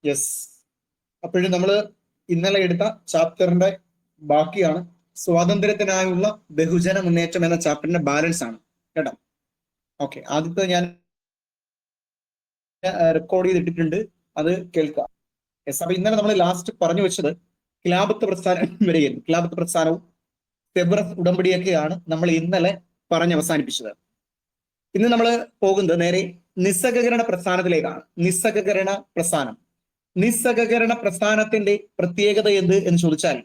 Yes. അപ്പോഴും നമ്മൾ ഇന്നലെ എടുത്ത ചാപ്റ്ററിന്റെ ബാക്കിയാണ് സ്വാതന്ത്ര്യത്തിനായുള്ള ബഹുജന മുന്നേറ്റം എന്ന ചാപ്റ്ററിന്റെ ബാലൻസ് ആണ് കേട്ടോ. ഓക്കെ, ആദ്യത്തെ ഞാൻ റെക്കോർഡ് ചെയ്തിട്ടിട്ടുണ്ട്, അത് കേൾക്കാം. യെസ്. അപ്പൊ ഇന്നലെ നമ്മൾ ലാസ്റ്റ് പറഞ്ഞു വെച്ചത് ഖിലാഫത്ത് പ്രസ്ഥാനം വരെയായിരുന്നു. ഖിലാഫത്ത് പ്രസ്ഥാനവും സെബ്രസ് ഉടമ്പടിയൊക്കെയാണ് നമ്മൾ ഇന്നലെ പറഞ്ഞവസാനിപ്പിച്ചത്. ഇന്ന് നമ്മൾ പോകുന്നത് നേരെ നിസ്സഹകരണ പ്രസ്ഥാനത്തിലേക്കാണ്. നിസ്സഹകരണ പ്രസ്ഥാനം. നിസ്സഹകരണ പ്രസ്ഥാനത്തിന്റെ പ്രത്യേകത എന്ത് എന്ന് ചോദിച്ചാൽ,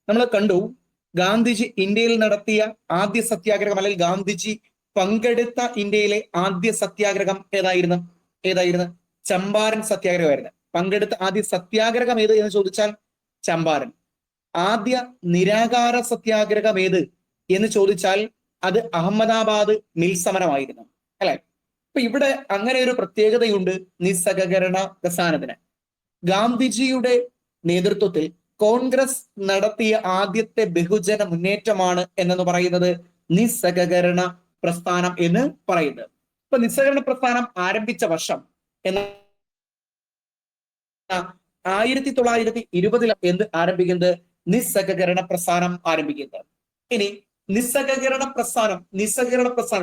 നമ്മൾ കണ്ടു ഗാന്ധിജി ഇന്ത്യയിൽ നടത്തിയ ആദ്യ സത്യാഗ്രഹം, അല്ലെങ്കിൽ ഗാന്ധിജി പങ്കെടുത്ത ഇന്ത്യയിലെ ആദ്യ സത്യാഗ്രഹം ഏതായിരുന്നു? ചമ്പാരൻ സത്യാഗ്രഹമായിരുന്നു. പങ്കെടുത്ത ആദ്യ സത്യാഗ്രഹം ഏത് എന്ന് ചോദിച്ചാൽ ചമ്പാരൻ. ആദ്യ നിരാകാര സത്യാഗ്രഹം ഏത് എന്ന് ചോദിച്ചാൽ അത് അഹമ്മദാബാദ് മിൽ സമരമായിരുന്നു, അല്ലെ? അപ്പൊ ഇവിടെ അങ്ങനെ ഒരു പ്രത്യേകതയുണ്ട് നിസ്സഹകരണ പ്രസ്ഥാനത്തിന്. ഗാന്ധിജിയുടെ നേതൃത്വത്തിൽ കോൺഗ്രസ് നടത്തിയ ആദ്യത്തെ ബഹുജന മുന്നേറ്റമാണ് എന്ന് പറയുന്നത് നിസ്സഹകരണ പ്രസ്ഥാനം എന്ന് പറയുന്നത്. ഇപ്പൊ നിസ്സഹകരണ പ്രസ്ഥാനം ആരംഭിച്ച വർഷം എന്ന 1920 എന്ന് ആരംഭിക്കുന്നത് നിസ്സഹകരണ പ്രസ്ഥാനം ആരംഭിക്കുന്നത്. ഇനി നിസ്സഹകരണ പ്രസ്ഥാനം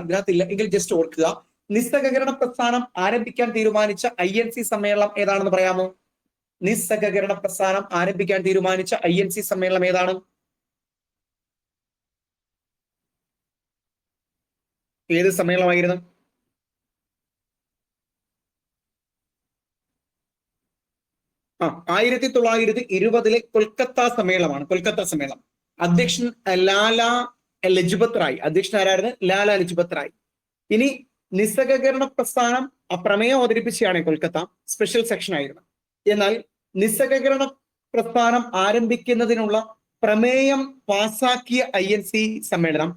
ഇതിനകത്തില്ല എങ്കിൽ ജസ്റ്റ് ഓർക്കുക, നിസ്സഹകരണ പ്രസ്ഥാനം ആരംഭിക്കാൻ തീരുമാനിച്ച INC സമ്മേളനം ഏതാണെന്ന് പറയാമോ? നിസ്സഹകരണ പ്രസ്ഥാനം ആരംഭിക്കാൻ തീരുമാനിച്ച INC സമ്മേളനം ഏതാണ്? ഏത് സമ്മേളനമായിരുന്നു? ആ 1920 കൊൽക്കത്ത സമ്മേളനമാണ്. കൊൽക്കത്ത സമ്മേളനം. അധ്യക്ഷൻ ലാലാ ലജ്പത് റായ്. അധ്യക്ഷൻ ആരായിരുന്നു? ലാലാ ലജ്പത് റായ്. ഇനി നിസ്സഹകരണ പ്രസ്ഥാനം പ്രമേയം അവതരിപ്പിച്ചാണ് കൊൽക്കത്ത, സ്പെഷ്യൽ സെക്ഷൻ ആയിരുന്നു. എന്നാൽ നിസ്സഹകരണ പ്രസ്ഥാനം ആരംഭിക്കുന്നതിനുള്ള പ്രമേയം പാസാക്കിയ INC സമ്മേളനം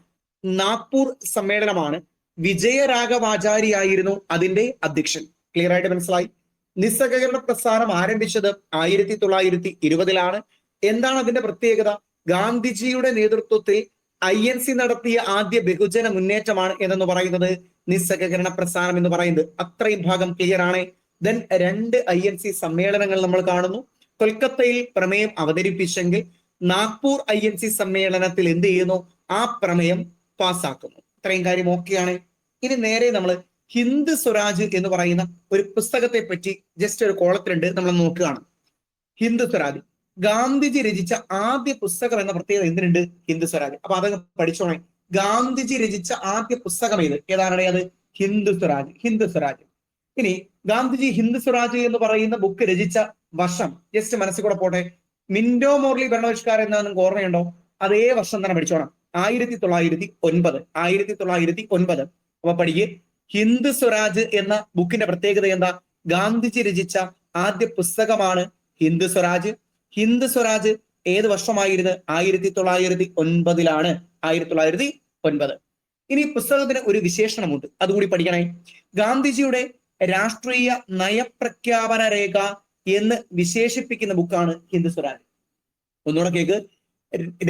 നാഗ്പൂർ സമ്മേളനമാണ്. വിജയരാഘവാചാര്യായിരുന്നു അതിന്റെ അധ്യക്ഷൻ. ക്ലിയർ ആയിട്ട് മനസ്സിലായി? നിസ്സഹകരണ പ്രസ്ഥാനം ആരംഭിച്ചത് 1920 എന്താണ് അതിന്റെ പ്രത്യേകത? ഗാന്ധിജിയുടെ നേതൃത്വത്തിൽ INC നടത്തിയ ആദ്യ ബഹുജന മുന്നേറ്റമാണ് എന്നു പറയുന്നത് നിസ്സഹകരണ പ്രസ്ഥാനം എന്ന് പറയുന്നത്. അത്രയും ഭാഗം ക്ലിയർ ആണ്. ദെൻ 2 INC സമ്മേളനങ്ങൾ നമ്മൾ കാണുന്നു. കൊൽക്കത്തയിൽ പ്രമേയം അവതരിപ്പിച്ചെങ്കിൽ നാഗ്പൂർ INC സമ്മേളനത്തിൽ എന്ത് ചെയ്യുന്നു? ആ പ്രമേയം പാസ്സാക്കുന്നു. ഇത്രയും കാര്യം ഓക്കെയാണ്. ഇനി നേരെ നമ്മൾ ഹിന്ദ് സ്വരാജ് എന്ന് പറയുന്ന ഒരു പുസ്തകത്തെ പറ്റി ജസ്റ്റ് ഒരു കോളത്തിലുണ്ട്, നമ്മൾ നോക്കുകയാണ്. ഹിന്ദ് സ്വരാജ് ഗാന്ധിജി രചിച്ച ആദ്യ പുസ്തകം എന്ന പ്രത്യേകത എന്തിനുണ്ട്? ഹിന്ദ് സ്വരാജ്. അപ്പൊ അതൊക്കെ പഠിച്ചോണേ. ഗാന്ധിജി രചിച്ച ആദ്യ പുസ്തകം ഏതാണ്? അത് ഹിന്ദ് സ്വരാജ്. ഹിന്ദ് സ്വരാജ്. ഇനി ഗാന്ധിജി ഹിന്ദ് സ്വരാജ് എന്ന് പറയുന്ന ബുക്ക് രചിച്ച വർഷം ജസ്റ്റ് മനസ്സിൽ കൂടെ പോട്ടെ. മിന്റോ മോർലി ഭരണപരിഷ്കാരം എന്താ നിങ്ങൾക്ക് ഓർമ്മയുണ്ടോ? അതേ വർഷം തന്നെ പഠിച്ചോണം. 1909. 1909. അപ്പൊ പഠിക്ക്. ഹിന്ദ് സ്വരാജ് എന്ന ബുക്കിന്റെ പ്രത്യേകത എന്താ? ഗാന്ധിജി രചിച്ച ആദ്യ പുസ്തകമാണ് ഹിന്ദ് സ്വരാജ്. ഹിന്ദ് സ്വരാജ് ഏത് വർഷമായിരുന്നു? 1909. 1909. ഇനി പുസ്തകത്തിന് ഒരു വിശേഷണമുണ്ട്, അതുകൂടി പഠിക്കണേ. ഗാന്ധിജിയുടെ രാഷ്ട്രീയ നയപ്രഖ്യാപന രേഖ എന്ന് വിശേഷിപ്പിക്കുന്ന ബുക്കാണ് ഹിന്ദ് സ്വരാജ്. ഒന്നുകൂടെ കേക്ക്.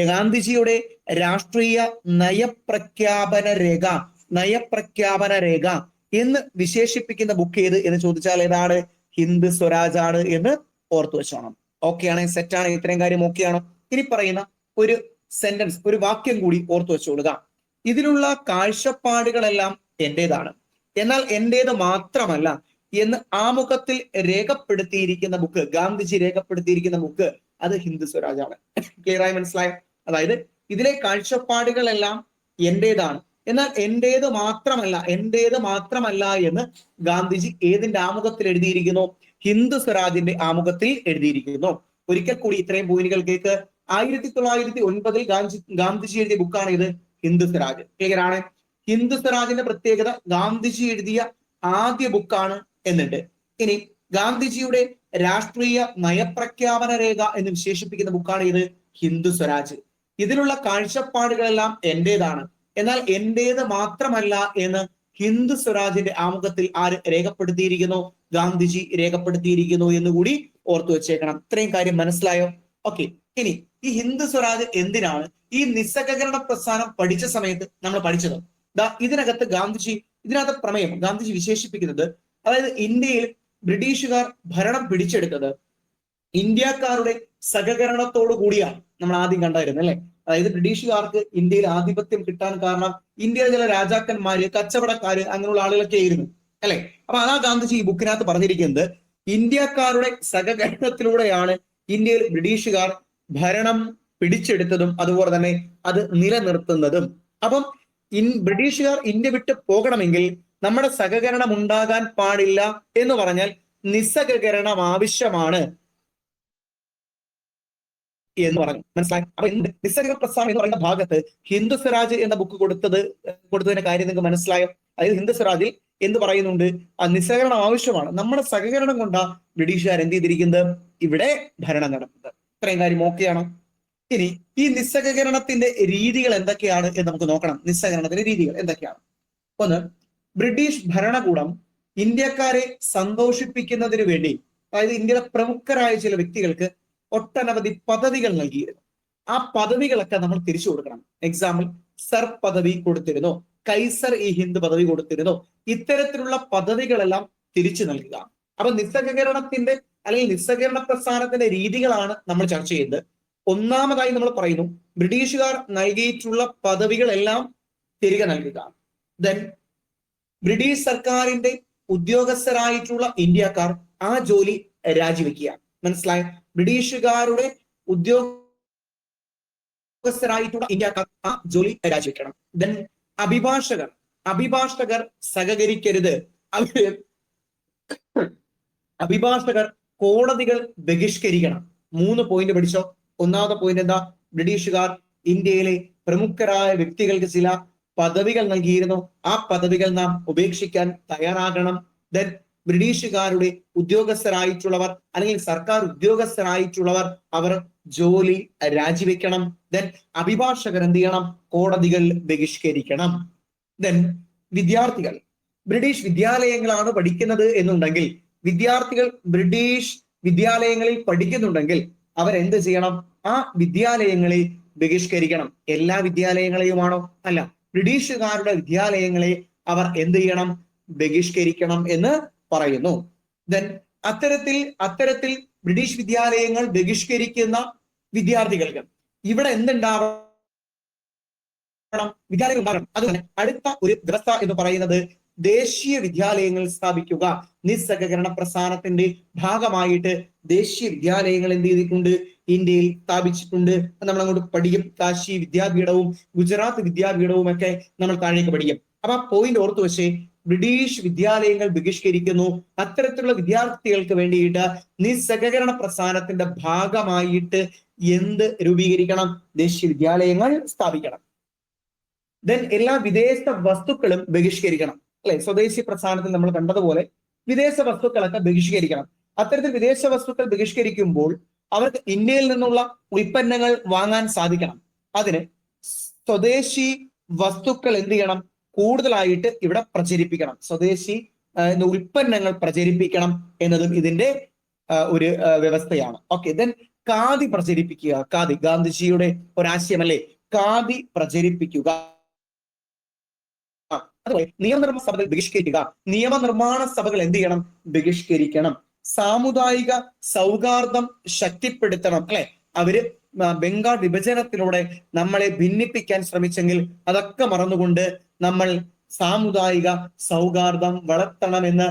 ഗാന്ധിജിയുടെ രാഷ്ട്രീയ നയപ്രഖ്യാപന രേഖ എന്ന് വിശേഷിപ്പിക്കുന്ന ബുക്ക് ഏത് എന്ന് ചോദിച്ചാൽ ഏതാണ്? ഹിന്ദ് സ്വരാജ് ആണ് എന്ന് ഓർത്തു വെച്ചോണം. ഓക്കെ ആണ്? സെറ്റാണ്? ഇത്രയും കാര്യം ഓക്കെ ആണോ? ഇനി പറയുന്ന ഒരു സെന്റൻസ്, ഒരു വാക്യം കൂടി ഓർത്തു വെച്ചോളുക. ഇതിലുള്ള കാഴ്ചപ്പാടുകളെല്ലാം എന്റേതാണ്, എന്നാൽ എന്റേത് മാത്രമല്ല എന്ന് ആമുഖത്തിൽ രേഖപ്പെടുത്തിയിരിക്കുന്ന ബുക്ക്, ഗാന്ധിജി രേഖപ്പെടുത്തിയിരിക്കുന്ന ബുക്ക്, അത് ഹിന്ദ് സ്വരാജ് ആണ്. ക്ലിയർ ആയി മനസ്സിലായോ? അതായത് ഇതിലെ കാഴ്ചപ്പാടുകളെല്ലാം എന്റേതാണ്, എന്നാൽ എന്റേത് മാത്രമല്ല എന്ന് ഗാന്ധിജി ഏതിന്റെ ആമുഖത്തിൽ എഴുതിയിരിക്കുന്നു? ഹിന്ദ് സ്വരാജിന്റെ ആമുഖത്തിൽ എഴുതിയിരിക്കുന്നു. ഒരിക്കൽ കൂടി ഇത്രയും പോയിന്റുകൾ കേൾക്ക്. 1909 ഗാന്ധിജി എഴുതിയ ബുക്കാണ് ഇത് ഹിന്ദ് സ്വരാജ്. ക്ലിയർ ആണ്? ഹിന്ദ് സ്വരാജിന്റെ പ്രത്യേകത ഗാന്ധിജി എഴുതിയ ആദ്യ ബുക്കാണ് എന്നുണ്ട്. ഇനി ഗാന്ധിജിയുടെ രാഷ്ട്രീയ നയപ്രഖ്യാപന രേഖ എന്ന് വിശേഷിപ്പിക്കുന്ന ബുക്കാണ് ഇത് ഹിന്ദ് സ്വരാജ്. ഇതിലുള്ള കാഴ്ചപ്പാടുകളെല്ലാം എന്റേതാണ്, എന്നാൽ എന്റേത് മാത്രമല്ല എന്ന് ഹിന്ദ് സ്വരാജിന്റെ ആമുഖത്തിൽ ആര് രേഖപ്പെടുത്തിയിരിക്കുന്നു? ഗാന്ധിജി രേഖപ്പെടുത്തിയിരിക്കുന്നു എന്നുകൂടി ഓർത്തു വെച്ചേക്കണം. ഇത്രയും കാര്യം മനസ്സിലായോ? ഓക്കെ. ഇനി ഈ ഹിന്ദ് സ്വരാജ് എന്തിനാണ്? ഈ നിസ്സഹകരണ പ്രസ്ഥാനം പഠിച്ച സമയത്ത് നമ്മൾ പഠിച്ചത് ഇതിനകത്ത് ഇതിനകത്ത് പ്രമേയം ഗാന്ധിജി വിശേഷിപ്പിക്കുന്നത്, അതായത് ഇന്ത്യയിൽ ബ്രിട്ടീഷുകാർ ഭരണം പിടിച്ചെടുത്തത് ഇന്ത്യക്കാരുടെ സഹകരണത്തോടു കൂടിയാണ് നമ്മൾ ആദ്യം കണ്ടായിരുന്നു അല്ലെ. അതായത് ബ്രിട്ടീഷുകാർക്ക് ഇന്ത്യയിൽ ആധിപത്യം കിട്ടാൻ കാരണം ഇന്ത്യയിലെ ചില രാജാക്കന്മാര്, കച്ചവടക്കാര്, അങ്ങനെയുള്ള ആളുകളൊക്കെ ആയിരുന്നു അല്ലെ. അപ്പൊ അതാ ഗാന്ധിജി ഈ ബുക്കിനകത്ത് പറഞ്ഞിരിക്കുന്നത്, ഇന്ത്യക്കാരുടെ സഹകരണത്തിലൂടെയാണ് ഇന്ത്യയിൽ ബ്രിട്ടീഷുകാർ ഭരണം പിടിച്ചെടുത്തതും അതുപോലെ തന്നെ അത് നിലനിർത്തുന്നതും. അപ്പം ബ്രിട്ടീഷുകാർ ഇന്ത്യ വിട്ട് പോകണമെങ്കിൽ നമ്മുടെ സഹകരണം ഉണ്ടാകാൻ പാടില്ല എന്ന് പറഞ്ഞാൽ നിസ്സഹകരണം ആവശ്യമാണ് എന്ന് പറഞ്ഞു. മനസ്സിലായി? അപ്പൊ നിസ്സഹകരണ പ്രസ്ഥാനം എന്ന് പറയുന്ന ഭാഗത്ത് ഹിന്ദു സ്വരാജ് എന്ന ബുക്ക് കൊടുത്തതിന്റെ കാര്യം നിങ്ങൾക്ക് മനസ്സിലായോ? അതായത് ഹിന്ദു സ്വരാജിൽ എന്ത് പറയുന്നുണ്ട്? ആ നിസ്സഹകരണം ആവശ്യമാണ്, നമ്മുടെ സഹകരണം കൊണ്ടാ ബ്രിട്ടീഷുകാർ എന്ത് ചെയ്തിരിക്കുന്നത്, ഇവിടെ ഭരണം നടത്തുന്നത്. ഇത്രയും കാര്യം ഓക്കെയാണോ? ഇനി ഈ നിസ്സഹകരണത്തിന്റെ രീതികൾ എന്തൊക്കെയാണ് എന്ന് നമുക്ക് നോക്കണം. നിസ്സഹകരണത്തിന്റെ രീതികൾ എന്തൊക്കെയാണ്? ഒന്ന്, ബ്രിട്ടീഷ് ഭരണകൂടം ഇന്ത്യക്കാരെ സന്തോഷിപ്പിക്കുന്നതിന് വേണ്ടി, അതായത് ഇന്ത്യയിലെ പ്രമുഖരായ ചില വ്യക്തികൾക്ക് ഒട്ടനവധി പദവികൾ നൽകിയിരുന്നു. ആ പദവികളൊക്കെ നമ്മൾ തിരിച്ചു കൊടുക്കണം. എക്സാമ്പിൾ, സർ പദവി കൊടുത്തിരുന്നു, കൈസർ ഈ ഹിന്ദ് പദവി കൊടുത്തിരുന്നു. ഇത്തരത്തിലുള്ള പദവികളെല്ലാം തിരിച്ചു നൽകുക. അപ്പൊ നിസ്സഹകരണത്തിന്റെ അല്ലെങ്കിൽ നിസ്സഹകരണ പ്രസ്ഥാനത്തിന്റെ രീതികളാണ് നമ്മൾ ചർച്ച ചെയ്യുന്നത്. ഒന്നാമതായി നമ്മൾ പറയുന്നു, ബ്രിട്ടീഷുകാർ നൽകിയിട്ടുള്ള പദവികളെല്ലാം തിരികെ നൽകുക. ദെൻ ബ്രിട്ടീഷ് സർക്കാരിന്റെ ഉദ്യോഗസ്ഥരായിട്ടുള്ള ഇന്ത്യക്കാർ ആ ജോലി രാജിവെക്കുക. മനസ്സിലായോ? ബ്രിട്ടീഷുകാരുടെ ഉദ്യോഗസ്ഥരായിട്ടുള്ള ഇന്ത്യക്കാർ ആ ജോലി രാജിവെക്കണം. ദെൻ അഭിഭാഷകർ സഹകരിക്കരുത്. അഭിഭാഷകർ കോടതികൾ ബഹിഷ്കരിക്കണം. 3 പോയിന്റ് പഠിച്ചോ. ഒന്നാമത്തെ പോയിന്റ് എന്താ? ബ്രിട്ടീഷുകാർ ഇന്ത്യയിലെ പ്രമുഖരായ വ്യക്തികൾക്ക് ചില പദവികൾ നൽകിയിരുന്നു, ആ പദവികൾ നാം ഉപേക്ഷിക്കാൻ തയ്യാറാകണം. ദെൻ ബ്രിട്ടീഷുകാരുടെ ഉദ്യോഗസ്ഥരായിട്ടുള്ളവർ അല്ലെങ്കിൽ സർക്കാർ ഉദ്യോഗസ്ഥരായിട്ടുള്ളവർ അവർ ജോലി രാജിവെക്കണം. ദെൻ അഭിഭാഷകർ എന്ത് ചെയ്യണം? കോടതികൾ ബഹിഷ്കരിക്കണം. ദെൻ വിദ്യാർത്ഥികൾ ബ്രിട്ടീഷ് വിദ്യാലയങ്ങളാണ് പഠിക്കുന്നത് എന്നുണ്ടെങ്കിൽ, വിദ്യാർത്ഥികൾ ബ്രിട്ടീഷ് വിദ്യാലയങ്ങളിൽ പഠിക്കുന്നുണ്ടെങ്കിൽ അവരെന്ത് ചെയ്യണം? ആ വിദ്യാലയങ്ങളെ ബഹിഷ്കരിക്കണം. എല്ലാ വിദ്യാലയങ്ങളെയുമാണോ? അല്ല, ബ്രിട്ടീഷുകാരുടെ വിദ്യാലയങ്ങളെ അവർ എന്ത് ചെയ്യണം? ബഹിഷ്കരിക്കണം എന്ന് പറയുന്നു. ദെൻ അത്തരത്തിൽ ബ്രിട്ടീഷ് വിദ്യാലയങ്ങൾ ബഹിഷ്കരിക്കുന്ന വിദ്യാർത്ഥികൾക്ക് ഇവിടെ എന്തുണ്ടാവണം? വിദ്യാലയങ്ങൾ ഉണ്ടാകണം. അതുപോലെ അടുത്ത ഒരു വ്യവസ്ഥ എന്ന് പറയുന്നത് ദേശീയ വിദ്യാലയങ്ങൾ സ്ഥാപിക്കുക. നിസ്സഹകരണ പ്രസ്ഥാനത്തിന്റെ ഭാഗമായിട്ട് ദേശീയ വിദ്യാലയങ്ങൾ എന്ത് ചെയ്തിട്ടുണ്ട്? ഇന്ത്യയിൽ സ്ഥാപിച്ചിട്ടുണ്ട്. നമ്മൾ അങ്ങോട്ട് പഠിക്കും. കാശി വിദ്യാപീഠവും ഗുജറാത്ത് വിദ്യാപീഠവും ഒക്കെ നമ്മൾ താഴേക്ക് പഠിക്കും. അപ്പൊ ആ പോയിന്റ് ഓർത്തു വെച്ചേ. ബ്രിട്ടീഷ് വിദ്യാലയങ്ങൾ ബഹിഷ്കരിക്കുന്നു. അത്തരത്തിലുള്ള വിദ്യാർത്ഥികൾക്ക് വേണ്ടിയിട്ട് നിസ്സഹകരണ പ്രസ്ഥാനത്തിന്റെ ഭാഗമായിട്ട് എന്ത് രൂപീകരിക്കണം? ദേശീയ വിദ്യാലയങ്ങൾ സ്ഥാപിക്കണം. ദെൻ എല്ലാ വിദേശ വസ്തുക്കളും ബഹിഷ്കരിക്കണം. അല്ലെ, സ്വദേശി പ്രസ്ഥാനത്തിൽ നമ്മൾ കണ്ടതുപോലെ വിദേശ വസ്തുക്കളൊക്കെ ബഹിഷ്കരിക്കണം. അത്തരത്തിൽ വിദേശ വസ്തുക്കൾ ബഹിഷ്കരിക്കുമ്പോൾ അവർക്ക് ഇന്ത്യയിൽ നിന്നുള്ള ഉൽപ്പന്നങ്ങൾ വാങ്ങാൻ സാധിക്കണം. അതിന് സ്വദേശി വസ്തുക്കൾ എന്ത് ചെയ്യണം? കൂടുതലായിട്ട് ഇവിടെ പ്രചരിപ്പിക്കണം. സ്വദേശി ഉൽപ്പന്നങ്ങൾ പ്രചരിപ്പിക്കണം എന്നതും ഇതിന്റെ ഒരു വ്യവസ്ഥയാണ്. ഓക്കെ. ദെൻ ഖാദി പ്രചരിപ്പിക്കുക. ഖാദി ഗാന്ധിജിയുടെ ഒരാശയമല്ലേ? ഖാദി പ്രചരിപ്പിക്കുക. അതുപോലെ നിയമനിർമ്മാണ സഭകൾ ബഹിഷ്കരിക്കുക. നിയമനിർമ്മാണ സഭകൾ എന്ത് ചെയ്യണം? ബഹിഷ്കരിക്കണം. സാമുദായിക സൗഹാർദ്ദം ശക്തിപ്പെടുത്തണം. അല്ലെ, അവര് ബംഗാൾ വിഭജനത്തിലൂടെ നമ്മളെ ഭിന്നിപ്പിക്കാൻ ശ്രമിച്ചെങ്കിൽ അതൊക്കെ മറന്നുകൊണ്ട് നമ്മൾ സാമുദായിക സൗഹാർദ്ദം വളർത്തണമെന്ന്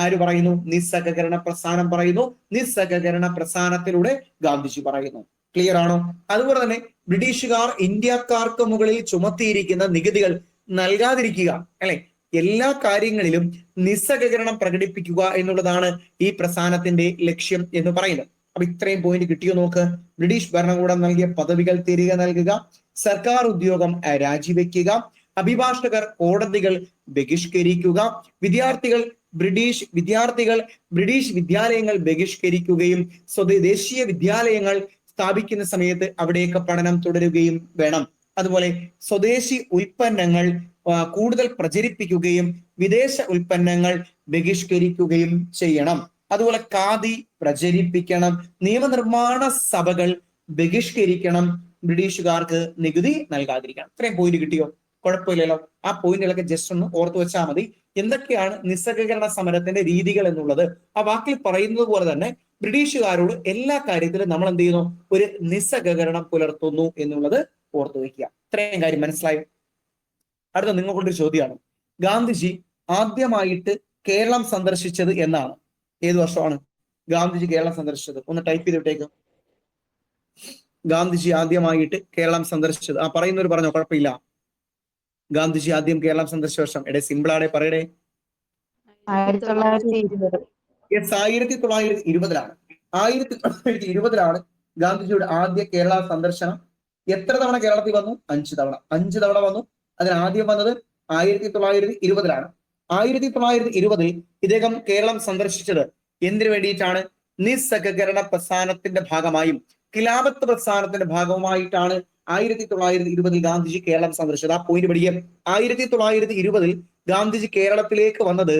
ആര് പറയുന്നു? നിസ്സഹകരണ പ്രസ്ഥാനം പറയുന്നു. നിസ്സഹകരണ പ്രസ്ഥാനത്തിലൂടെ ഗാന്ധിജി പറയുന്നു. ക്ലിയർ ആണോ? അതുപോലെ തന്നെ ബ്രിട്ടീഷുകാർ ഇന്ത്യക്കാർക്ക് മുകളിൽ ചുമത്തിയിരിക്കുന്ന നികുതികൾ നൽകാതിരിക്കുക. അല്ലെ, എല്ലാ കാര്യങ്ങളിലും നിസ്സഹകരണം പ്രകടിപ്പിക്കുക എന്നുള്ളതാണ് ഈ പ്രസ്ഥാനത്തിന്റെ ലക്ഷ്യം എന്ന് പറയുന്നത്. അപ്പൊ ഇത്രയും പോയിന്റ് കിട്ടിയോ നോക്ക്. ബ്രിട്ടീഷ് ഭരണകൂടം നൽകിയ പദവികൾ തിരികെ നൽകുക, സർക്കാർ ഉദ്യോഗം രാജിവെക്കുക, അഭിഭാഷകർ കോടതികൾ ബഹിഷ്കരിക്കുക, ബ്രിട്ടീഷ് വിദ്യാലയങ്ങൾ ബഹിഷ്കരിക്കുകയും ദേശീയ വിദ്യാലയങ്ങൾ സ്ഥാപിക്കുന്ന സമയത്ത് അവിടെയൊക്കെ പഠനം തുടരുകയും വേണം. അതുപോലെ സ്വദേശി ഉൽപ്പന്നങ്ങൾ കൂടുതൽ പ്രചരിപ്പിക്കുകയും വിദേശ ഉൽപ്പന്നങ്ങൾ ബഹിഷ്കരിക്കുകയും ചെയ്യണം. അതുപോലെ ഖാദി പ്രചരിപ്പിക്കണം. നിയമനിർമ്മാണ സഭകൾ ബഹിഷ്കരിക്കണം. ബ്രിട്ടീഷുകാർക്ക് നികുതി നൽകാതിരിക്കണം. ഇത്രയും പോയിന്റ് കിട്ടിയോ? കുഴപ്പമില്ലല്ലോ. ആ പോയിന്റുകളൊക്കെ ജസ്റ്റ് ഒന്ന് ഓർത്തു വെച്ചാൽ മതി. എന്തൊക്കെയാണ് നിസ്സഹകരണ സമരത്തിന്റെ രീതികൾ എന്നുള്ളത് ആ വാക്കിൽ പറയുന്നത് പോലെ തന്നെ ബ്രിട്ടീഷുകാരോട് എല്ലാ കാര്യത്തിലും നമ്മൾ എന്ത് ചെയ്യുന്നു, ഒരു നിസ്സഹകരണം പുലർത്തുന്നു എന്നുള്ളത് ഓർത്തു വയ്ക്കുക. ഇത്രയും കാര്യം മനസ്സിലായോ? അടുത്ത നിങ്ങൾക്കൊണ്ടൊരു ചോദ്യമാണ്, ഗാന്ധിജി ആദ്യമായിട്ട് കേരളം സന്ദർശിച്ചത് എന്നാണ്? ഏത് വർഷമാണ് ഗാന്ധിജി കേരളം സന്ദർശിച്ചത്? ഒന്ന് ടൈപ്പ് ചെയ്തിട്ടേക്ക്. ഗാന്ധിജി ആദ്യമായിട്ട് കേരളം സന്ദർശിച്ചത്, പറയുന്നവർ പറഞ്ഞോ, കുഴപ്പമില്ല. ഗാന്ധിജി ആദ്യം കേരളം സന്ദർശിച്ച വർഷം സിമ്പിളാടെ പറയടേ. 1920. യെസ്, 1920-ലാണ്. 1920-ലാണ് ഗാന്ധിജിയുടെ ആദ്യ കേരള സന്ദർശനം. എത്ര തവണ കേരളത്തിൽ വന്നു? 5 തവണ. 5 തവണ വന്നു. അതിന് ആദ്യം വന്നത് 1920-ലാണ്. 1920 ഇദ്ദേഹം കേരളം സന്ദർശിച്ചത് എന്തിനു വേണ്ടിയിട്ടാണ്? നിസ്സഹകരണ പ്രസ്ഥാനത്തിന്റെ ഭാഗമായും ഖിലാഫത്ത് പ്രസ്ഥാനത്തിന്റെ ഭാഗമായിട്ടാണ് 1920 ഗാന്ധിജി കേരളം സന്ദർശിച്ചത്. ആ പോയിന്റ് പഠിക്കുക. 1920 ഗാന്ധിജി കേരളത്തിലേക്ക് വന്നത്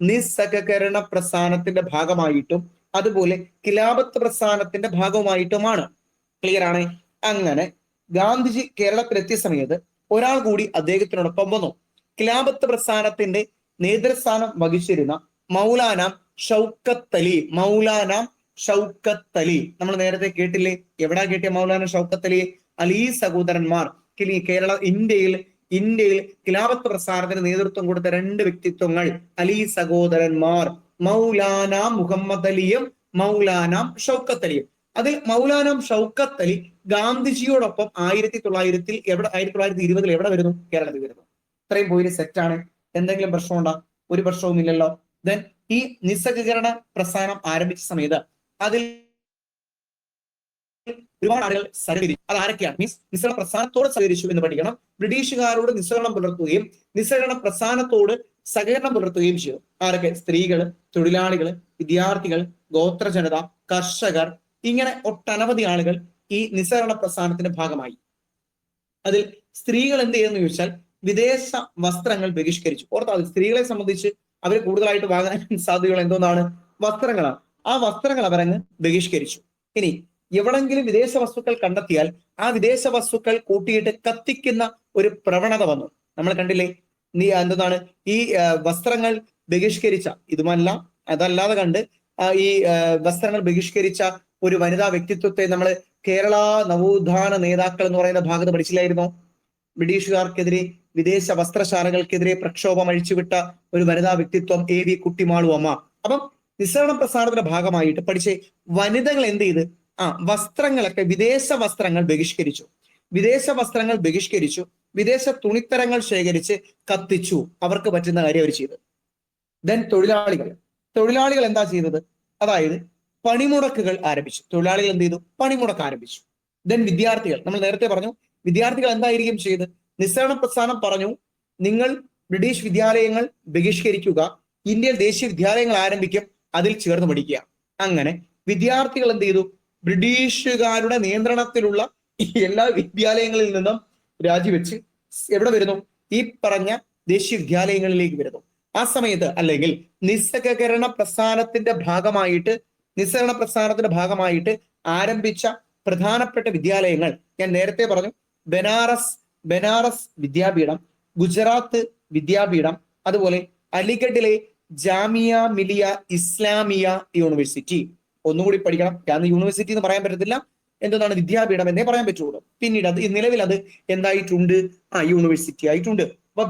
നിസ്സഹകരണ പ്രസ്ഥാനത്തിന്റെ ഭാഗമായിട്ടും അതുപോലെ ഖിലാഫത്ത് പ്രസ്ഥാനത്തിന്റെ ഭാഗമായിട്ടുമാണ്. ക്ലിയർ ആണ്? അങ്ങനെ ഗാന്ധിജി കേരളത്തിലെത്തിയ സമയത്ത് ഒരാൾ കൂടി അദ്ദേഹത്തിനോടൊപ്പം വന്നു. ഖിലാഫത്ത് പ്രസ്ഥാനത്തിന്റെ നേതൃസ്ഥാനം വഹിച്ചിരുന്ന മൗലാന ഷൗക്കത്ത് അലി. മൗലാന ഷൗക്കത്ത് അലി നമ്മൾ നേരത്തെ കേട്ടില്ലേ? എവിടാ കേട്ടിയ മൗലാന ഷൗക്കത്ത് അലി? അലി സഹോദരന്മാർ. ഇന്ത്യയിൽ ഖിലാഫത്ത് പ്രസ്ഥാനത്തിന് നേതൃത്വം കൊടുത്ത 2 വ്യക്തിത്വങ്ങൾ, അലി സഹോദരന്മാർ, മൗലാന മുഹമ്മദ് അലിയും മൗലാന ഷൗക്കത്ത് അലിയും. അതിൽ മൗലാന ഷൗക്കത്ത് അലി ഗാന്ധിജിയോടൊപ്പം 1920 എവിടെ വരുന്നു? കേരളത്തിൽ വരുന്നു. ഇത്രയും പോയിന്റ് സെറ്റാണ്. എന്തെങ്കിലും പ്രശ്നമുണ്ടോ? ഒരു പ്രശ്നവും ഇല്ലല്ലോ. ദെൻ ഈ നിസ്സഹകരണ പ്രസ്ഥാനം ആരംഭിച്ച സമയത്ത് അതിൽ ഒരുപാട് ആളുകൾ സഹകരിച്ചു. അത് ആരൊക്കെയാണ്? മീൻസ് നിസ്സഹകരണ പ്രസ്ഥാനത്തോട് സഹകരിച്ചു എന്ന് പഠിക്കണം. ബ്രിട്ടീഷുകാരോട് നിസ്സഹകരണം പുലർത്തുകയും നിസ്സഹകരണ പ്രസ്ഥാനത്തോട് സഹകരണം പുലർത്തുകയും ചെയ്തു. ആരൊക്കെ? സ്ത്രീകൾ, തൊഴിലാളികൾ, വിദ്യാർത്ഥികൾ, ഗോത്ര ജനത, കർഷകർ, ഇങ്ങനെ ഒട്ടനവധി ആളുകൾ ഈ നിസ്സഹകരണ പ്രസ്ഥാനത്തിന്റെ ഭാഗമായി. അതിൽ സ്ത്രീകൾ എന്ത് ചെയ്യുന്നു ചോദിച്ചാൽ വിദേശ വസ്ത്രങ്ങൾ ബഹിഷ്കരിച്ചു. ഓർത്താൽ സ്ത്രീകളെ സംബന്ധിച്ച് അവർ കൂടുതലായിട്ട് വാങ്ങാൻ സാധ്യതകൾ എന്തോന്നാണ്? വസ്ത്രങ്ങളാണ്. ആ വസ്ത്രങ്ങൾ അവരങ്ങ് ബഹിഷ്കരിച്ചു. ഇനി എവിടെങ്കിലും വിദേശ വസ്തുക്കൾ കണ്ടെത്തിയാൽ ആ വിദേശ വസ്തുക്കൾ കൂട്ടിയിട്ട് കത്തിക്കുന്ന ഒരു പ്രവണത വന്നു. നമ്മൾ കണ്ടില്ലേ? എന്താണ് ഈ വസ്ത്രങ്ങൾ ബഹിഷ്കരിച്ച അതല്ലാതെ കണ്ട് ഈ വസ്ത്രങ്ങൾ ബഹിഷ്കരിച്ച ഒരു വനിതാ വ്യക്തിത്വത്തെ നമ്മൾ കേരള നവോത്ഥാന നേതാക്കൾ എന്ന് പറയുന്ന ഭാഗത്ത് പഠിച്ചില്ലായിരുന്നോ? ബ്രിട്ടീഷുകാർക്കെതിരെ വിദേശ വസ്ത്രശാലകൾക്കെതിരെ പ്രക്ഷോഭം അഴിച്ചുവിട്ട ഒരു വനിതാ വ്യക്തിത്വം AV കുട്ടിമാളു അമ്മ. അപ്പം നിസ്സഹകരണ പ്രസ്ഥാനത്തിന്റെ ഭാഗമായിട്ട് പഠിച്ച് വനിതകൾ എന്ത് ചെയ്ത് വസ്ത്രങ്ങളൊക്കെ വിദേശ വസ്ത്രങ്ങൾ ബഹിഷ്കരിച്ചു. വിദേശ തുണിത്തരങ്ങൾ ശേഖരിച്ച് കത്തിച്ചു. അവർക്ക് പറ്റുന്ന കാര്യം അവർ ചെയ്തു. ദെൻ തൊഴിലാളികൾ എന്താ ചെയ്തത്? അതായത് പണിമുടക്കുകൾ ആരംഭിച്ചു. തൊഴിലാളികൾ എന്ത് ചെയ്തു? പണിമുടക്ക് ആരംഭിച്ചു. ദെൻ വിദ്യാർത്ഥികൾ, നമ്മൾ നേരത്തെ പറഞ്ഞു, വിദ്യാർത്ഥികൾ എന്തായിരിക്കും ചെയ്ത്? നിസ്സഹകരണ പ്രസ്ഥാനം പറഞ്ഞു, നിങ്ങൾ ബ്രിട്ടീഷ് വിദ്യാലയങ്ങൾ ബഹിഷ്കരിക്കുക, ഇന്ത്യൻ ദേശീയ വിദ്യാലയങ്ങൾ ആരംഭിക്കും, അതിൽ ചേർന്ന് പഠിക്കുക. അങ്ങനെ വിദ്യാർത്ഥികൾ എന്ത് ചെയ്തു? ബ്രിട്ടീഷുകാരുടെ നിയന്ത്രണത്തിലുള്ള എല്ലാ വിദ്യാലയങ്ങളിൽ നിന്നും രാജിവെച്ച് എവിടെ വരുന്നു? ഈ പറഞ്ഞ ദേശീയ വിദ്യാലയങ്ങളിലേക്ക് വരുന്നു. ആ സമയത്ത് അല്ലെങ്കിൽ നിസ്സഹകരണ പ്രസ്ഥാനത്തിന്റെ ഭാഗമായിട്ട് ആരംഭിച്ച പ്രധാനപ്പെട്ട വിദ്യാലയങ്ങൾ ഞാൻ നേരത്തെ പറഞ്ഞു. ബനാറസ് വിദ്യാപീഠം, ഗുജറാത്ത് വിദ്യാപീഠം, അതുപോലെ അലിഗഡിലെ ജാമിയ മിലിയ ഇസ്ലാമിയ യൂണിവേഴ്സിറ്റി. ഒന്നുകൂടി പഠിക്കണം. ഞാൻ യൂണിവേഴ്സിറ്റി എന്ന് പറയാൻ പറ്റത്തില്ല, എന്താണ് വിദ്യാപീഠം എന്നേ പറയാൻ പറ്റുള്ളൂ. പിന്നീട് നിലവിൽ അത് എന്തായിട്ടുണ്ട്? യൂണിവേഴ്സിറ്റി ആയിട്ടുണ്ട്. അപ്പൊ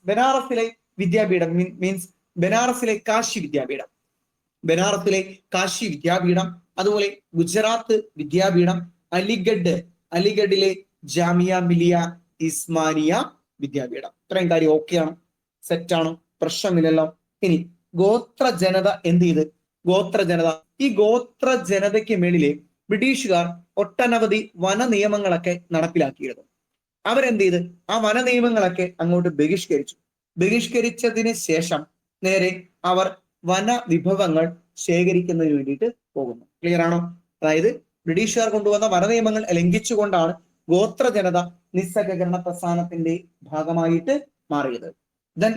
ബനാറസിലെ വിദ്യാപീഠം മീൻസ് ബനാറസിലെ കാശി വിദ്യാപീഠം, അതുപോലെ ഗുജറാത്ത് വിദ്യാപീഠം, അലിഗഡിലെ ജാമിയ മിലിയ ഇസ്മാനിയ വിദ്യാപീഠം. ഇത്രയും കാര്യം ഓക്കെയാണ്, സെറ്റാണോ? പ്രശ്നമില്ലല്ലോ. ഇനി ഗോത്ര ജനത എന്ത് ചെയ്ത്? ഈ ഗോത്ര ജനതയ്ക്ക് മേളിലെ ബ്രിട്ടീഷുകാർ ഒട്ടനവധി വന നിയമങ്ങളൊക്കെ നടപ്പിലാക്കിയിരുന്നു. അവരെന്ത് ചെയ്ത്? ആ വന നിയമങ്ങളൊക്കെ അങ്ങോട്ട് ബഹിഷ്കരിച്ചതിന് ശേഷം നേരെ അവർ വന വിഭവങ്ങൾ ശേഖരിക്കുന്നതിന് വേണ്ടിയിട്ട് പോകുന്നു. ക്ലിയർ ആണോ? അതായത് ബ്രിട്ടീഷുകാർ കൊണ്ടുവന്ന വന നിയമങ്ങൾ ലംഘിച്ചുകൊണ്ടാണ് ഗോത്ര ജനത നിസ്സഹകരണ പ്രസ്ഥാനത്തിന്റെ ഭാഗമായിട്ട് മാറിയത്. ദെൻ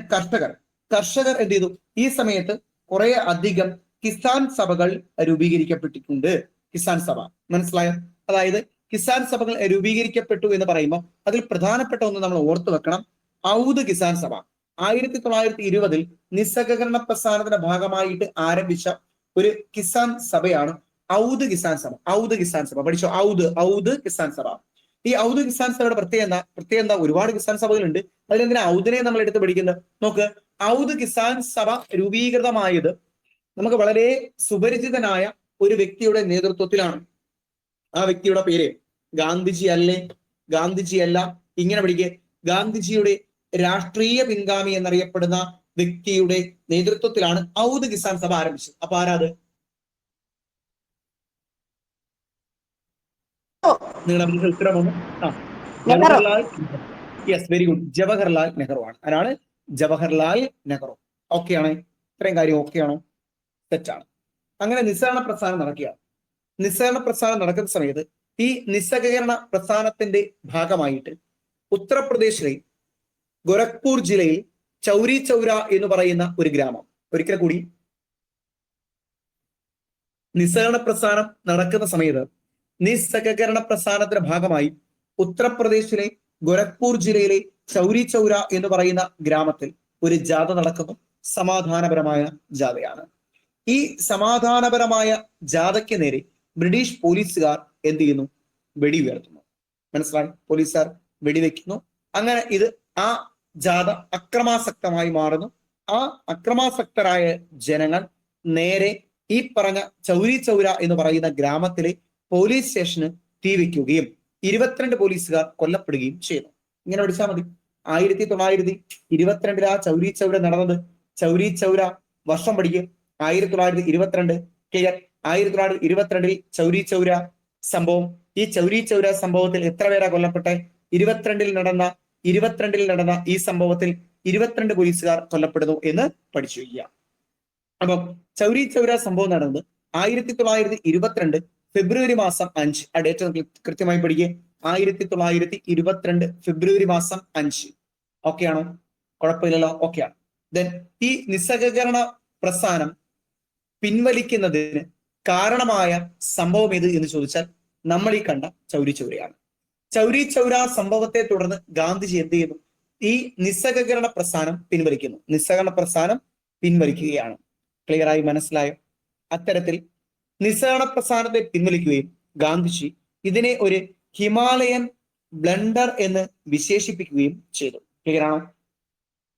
കർഷകർ എന്ത് ചെയ്തു? ഈ സമയത്ത് കുറെ അധികം കിസാൻ സഭകൾ രൂപീകരിക്കപ്പെട്ടിട്ടുണ്ട്. കിസാൻ സഭ മനസ്സിലായോ? അതായത് കിസാൻ സഭകൾ രൂപീകരിക്കപ്പെട്ടു എന്ന് പറയുമ്പോൾ അതിൽ പ്രധാനപ്പെട്ട ഒന്ന് നമ്മൾ ഓർത്തു വെക്കണം. ഔദ് കിസാൻ സഭ 1920 നിസ്സഹകരണ പ്രസ്ഥാനത്തിന്റെ ഭാഗമായിട്ട് ആരംഭിച്ച ഒരു കിസാൻ സഭയാണ് ഔദ് കിസാൻ സഭ. ഔദ് കിസാൻ സഭ പഠിച്ചോ? ഔദ് കിസാൻ സഭ. ഈ ഔദ് കിസാൻ സഭയുടെ പ്രത്യേകത എന്താ? ഒരുപാട് കിസാൻ സഭകളുണ്ട്. അതിലെന്തിനാ ഔദിനെ നമ്മൾ എടുത്ത് പഠിക്കുന്നത്? നോക്ക്, ഔദ് കിസാൻ സഭ രൂപീകൃതമായത് നമുക്ക് വളരെ സുപരിചിതനായ ഒരു വ്യക്തിയുടെ നേതൃത്വത്തിലാണ്. ആ വ്യക്തിയുടെ പേര് ഗാന്ധിജി അല്ലേ? ഗാന്ധിജി അല്ല, ഇങ്ങനെ പഠിക്കുക. ഗാന്ധിജിയുടെ രാഷ്ട്രീയ പിൻഗാമി എന്നറിയപ്പെടുന്ന വ്യക്തിയുടെ നേതൃത്വത്തിലാണ് ഔദ് കിസാൻ സഭ ആരംഭിച്ചത്. അപ്പൊ ആരാത്? നിങ്ങളുടെ ഉത്തരമൊന്നും Jawaharlal. Yes, very good. Jawaharlal Nehru ആണ്. ആരാണ്? ജവഹർലാൽ നെഹ്റു. ഓക്കെ ആണ്? ഇത്രയും കാര്യം ഓക്കെ ആണോ? തെറ്റാണ്. അങ്ങനെ നിസ്സഹകരണ പ്രസ്ഥാനം നടക്കുകയാണ്. നിസ്സഹകരണ പ്രസ്ഥാനം നടക്കുന്ന സമയത്ത് ഈ നിസ്സഹകരണ പ്രസ്ഥാനത്തിന്റെ ഭാഗമായിട്ട് ഉത്തർപ്രദേശിലെ ഗോരഖ്പൂർ ജില്ലയിൽ ചൗരി ചൗര എന്ന് പറയുന്ന ഒരു ഗ്രാമം, ഒരിക്കൽ കൂടി, നിസ്സഹകരണ പ്രസ്ഥാനം നടക്കുന്ന സമയത്ത് നിസ്സഹകരണ പ്രസ്ഥാനത്തിന്റെ ഭാഗമായി ഉത്തർപ്രദേശിലെ ഗോരഖ്പൂർ ജില്ലയിലെ ചൗരി ചൗര എന്ന് പറയുന്ന ഗ്രാമത്തിൽ ഒരു ജാഥ നടക്കുന്നു. സമാധാനപരമായ ജാഥയാണ്. ഈ സമാധാനപരമായ ജാഥയ്ക്ക് നേരെ ബ്രിട്ടീഷ് പോലീസുകാർ എന്ത് ചെയ്യുന്നു? വെടി ഉയർത്തുന്നു. മനസ്സിലായി? പോലീസുകാർ വെടിവെക്കുന്നു. അങ്ങനെ ഇത് ആ ജാഥ അക്രമാസക്തമായി മാറുന്നു. ആ അക്രമാസക്തരായ ജനങ്ങൾ നേരെ ഈ പറഞ്ഞ ചൗരി ചൗര എന്ന് പറയുന്ന ഗ്രാമത്തിലെ പോലീസ് സ്റ്റേഷന് തീ വയ്ക്കുകയും 22 പോലീസുകാർ കൊല്ലപ്പെടുകയും ചെയ്യുന്നു. ഇങ്ങനെ പഠിച്ചാൽ മതി. 1922 ആ ചൗരി ചൗര നടന്നത്. ചൗരി ചൗര വർഷം പഠിക്കും. 1922. ക്ലിയർ? 1922 ചൗരി ചൗര സംഭവം. ഈ ചൗരി ചൗര സംഭവത്തിൽ എത്ര പേരാ കൊല്ലപ്പെട്ടെ? 22 നടന്ന ഈ സംഭവത്തിൽ 22 പോലീസുകാർ കൊല്ലപ്പെടുന്നു എന്ന് പഠിച്ചു വയ്ക്കുക. അപ്പം ചൗരി ചൗര സംഭവം നടന്നത് 1922 ഫെബ്രുവരി മാസം 5. ആ ഡേറ്റ് കൃത്യമായി പഠിക്കുക. 1922 ഫെബ്രുവരി മാസം 5. ഓക്കെ ആണോ? കുഴപ്പമില്ലല്ലോ? ഓക്കെ ആണ്. ദെൻ ഈ നിസ്സഹകരണ പ്രസ്ഥാനം പിൻവലിക്കുന്നതിന് കാരണമായ സംഭവം ഏത് എന്ന് ചോദിച്ചാൽ നമ്മൾ ഈ കണ്ട ചൗരി ചൗരയാണ്. ചൗരി ചൗര സംഭവത്തെ തുടർന്ന് ഗാന്ധിജി എന്ത് ചെയ്യുന്നു? ഈ നിസ്സഹകരണ പ്രസ്ഥാനം പിൻവലിക്കുന്നു. നിസ്സഹകരണ പ്രസ്ഥാനം പിൻവലിക്കുകയാണ്. ക്ലിയർ ആയി? മനസ്സിലായോ? അത്തരത്തിൽ നിസ്സഹകരണ പ്രസ്ഥാനത്തെ പിൻവലിക്കുകയും ഗാന്ധിജി ഇതിനെ ഒരു ഹിമാലയൻ ബ്ലണ്ടർ എന്ന് വിശേഷിപ്പിക്കുകയും ചെയ്തു. ക്ലിയർ ആണോ?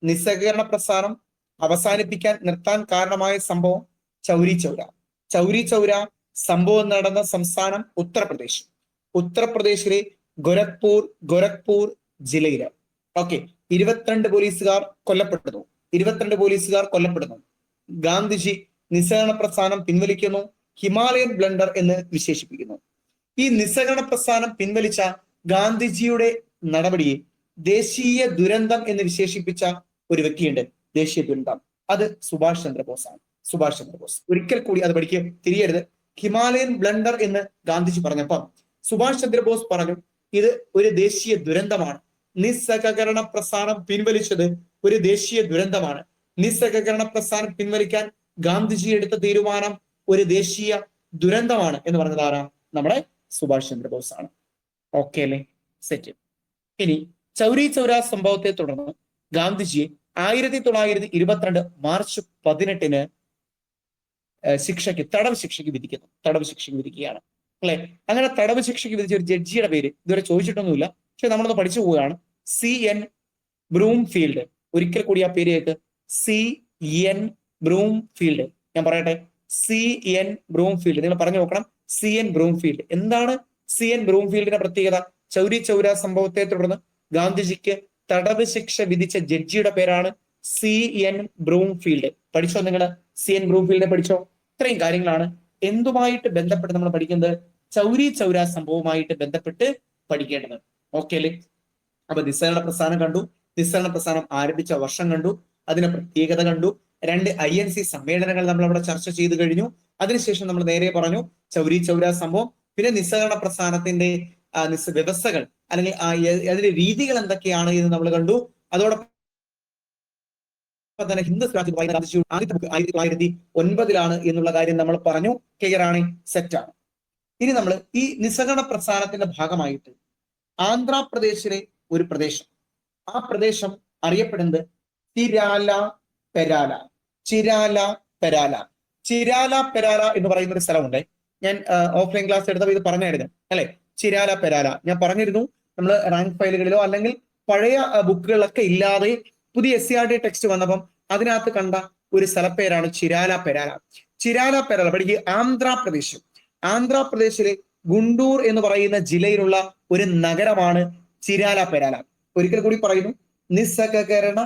നിസ്സഹകരണ പ്രസ്ഥാനം അവസാനിപ്പിക്കാൻ നിർത്താൻ കാരണമായ സംഭവം ചൗരി ചൗര. ചൗരി ചൗര സംഭവം നടന്ന സംസ്ഥാനം ഉത്തർപ്രദേശ്. ഉത്തർപ്രദേശിലെ ഗോരഖ്പൂർ ജില്ലയില്. ഓക്കെ, 22 പോലീസുകാർ കൊല്ലപ്പെടുന്നു. ഗാന്ധിജി നിസ്സഹകരണ പ്രസ്ഥാനം പിൻവലിക്കുന്നു. ഹിമാലയൻ ബ്ലണ്ടർ എന്ന് വിശേഷിപ്പിക്കുന്നു. ഈ നിസ്സഹകരണ പ്രസ്ഥാനം പിൻവലിച്ച ഗാന്ധിജിയുടെ നടപടിയെ ദേശീയ ദുരന്തം എന്ന് വിശേഷിപ്പിച്ച ഒരു വ്യക്തിയുണ്ട്. ദേശീയ ദുരന്തം. അത് സുഭാഷ് ചന്ദ്രബോസ് ആണ്. സുഭാഷ് ചന്ദ്രബോസ്. ഒരിക്കൽ കൂടി അത് പഠിക്കുക, തിരിയരുത്. ഹിമാലയൻ ബ്ലണ്ടർ എന്ന് ഗാന്ധിജി പറഞ്ഞപ്പം സുഭാഷ് ചന്ദ്രബോസ് പറഞ്ഞു ഇത് ഒരു ദേശീയ ദുരന്തമാണ്. നിസ്സഹകരണ പ്രസ്ഥാനം പിൻവലിച്ചത് ഒരു ദേശീയ ദുരന്തമാണ്. നിസ്സഹകരണ പ്രസ്ഥാനം പിൻവലിക്കാൻ ഗാന്ധിജി എടുത്ത തീരുമാനം ഒരു ദേശീയ ദുരന്തമാണ് എന്ന് പറഞ്ഞത് ആരാ? നമ്മുടെ സുഭാഷ് ചന്ദ്രബോസ് ആണ്. ഓക്കെ അല്ലേ? സെറ്റ്. ഇനി ചൗരി ചൗര സംഭവത്തെ തുടർന്ന് ഗാന്ധിജിയെ 1922 മാർച്ച് 18 തടവ് ശിക്ഷയ്ക്ക് വിധിക്കുകയാണ്. അല്ലെ? അങ്ങനെ തടവ് ശിക്ഷയ്ക്ക് വിധിച്ച ഒരു ജഡ്ജിയുടെ പേര് ഇതുവരെ ചോദിച്ചിട്ടൊന്നുമില്ല, പക്ഷെ നമ്മളൊന്ന് പഠിച്ചു പോവുകയാണ്. CN ബ്രൂംഫീൽഡ്. ഒരിക്കൽ കൂടി ആ പേര് കേൾക്ക്. CN ബ്രൂംഫീൽഡ്. ഞാൻ പറയട്ടെ, CN ബ്രൂംഫീൽഡ്. നിങ്ങൾ പറഞ്ഞു നോക്കണം. CN ബ്രൂംഫീൽഡ്. എന്താണ് CN ബ്രൂംഫീൽഡിന്റെ പ്രത്യേകത? ചൗരി ചൗര സംഭവത്തെ തുടർന്ന് ഗാന്ധിജിക്ക് തടവ് ശിക്ഷ വിധിച്ച ജഡ്ജിയുടെ പേരാണ് CN ബ്രൂംഫീൽഡ്. പഠിച്ചോ നിങ്ങൾ? CN ബ്രൂംഫീൽഡിനെ പഠിച്ചോ? ഇത്രയും കാര്യങ്ങളാണ് എന്തുമായിട്ട് ബന്ധപ്പെട്ട് നമ്മൾ പഠിക്കുന്നത്? ചൗരി ചൗര സംഭവവുമായിട്ട് ബന്ധപ്പെട്ട് പഠിക്കേണ്ടത്. ഓക്കെ അല്ലേ? അപ്പൊ നിസ്സഹകരണ പ്രസ്ഥാനം കണ്ടു. നിസ്സഹകരണ പ്രസ്ഥാനം ആരംഭിച്ച വർഷം കണ്ടു. അതിന്റെ പ്രത്യേകത കണ്ടു. 2 INC സമ്മേളനങ്ങൾ നമ്മൾ അവിടെ ചർച്ച ചെയ്തു കഴിഞ്ഞു. അതിനുശേഷം നമ്മൾ നേരെ പറഞ്ഞു ചൗരി ചൗര സംഭവം. പിന്നെ നിസ്സഹകരണ പ്രസ്ഥാനത്തിന്റെ വ്യവസ്ഥകൾ അല്ലെങ്കിൽ അതിന്റെ രീതികൾ എന്തൊക്കെയാണ് എന്ന് നമ്മൾ കണ്ടു. അതോടൊപ്പം തന്നെ ഹിന്ദു സ്വരാജ് ആദ്യത്തെ ബുക്ക് 1909 എന്നുള്ള കാര്യം നമ്മൾ പറഞ്ഞു. ക്ലിയർ ആണ്? സെറ്റാണ്. ഇനി നമ്മൾ ഈ നിസ്സഹകരണ പ്രസ്ഥാനത്തിന്റെ ഭാഗമായിട്ട് ആന്ധ്രാപ്രദേശിലെ ഒരു പ്രദേശം, ആ പ്രദേശം അറിയപ്പെടുന്നത് ചിരാല പെരാല എന്ന് പറയുന്ന ഒരു സ്ഥലമുണ്ട്. ഞാൻ ഓഫ്ലൈൻ ക്ലാസ് എടുത്തപ്പോൾ ഇത് പറഞ്ഞായിരുന്നു അല്ലെ, ചിരാല പെരാല. ഞാൻ പറഞ്ഞിരുന്നു നമ്മൾ റാങ്ക് ഫയലുകളിലോ അല്ലെങ്കിൽ പഴയ ബുക്കുകളിലൊക്കെ ഇല്ലാതെ പുതിയ SCERT ടെക്സ്റ്റ് വന്നപ്പം അതിനകത്ത് കണ്ട ഒരു സ്ഥലപ്പേരാണ് ചിരാല പെരാല. ചിരാല പെരാല പഠിക്കുക. ആന്ധ്രാപ്രദേശ്, ആന്ധ്രാപ്രദേശിലെ ഗുണ്ടൂർ എന്ന് പറയുന്ന ജില്ലയിലുള്ള ഒരു നഗരമാണ് ചിരാല പെരാല. ഒരിക്കൽ കൂടി പറയുന്നു, നിസ്സഹകരണ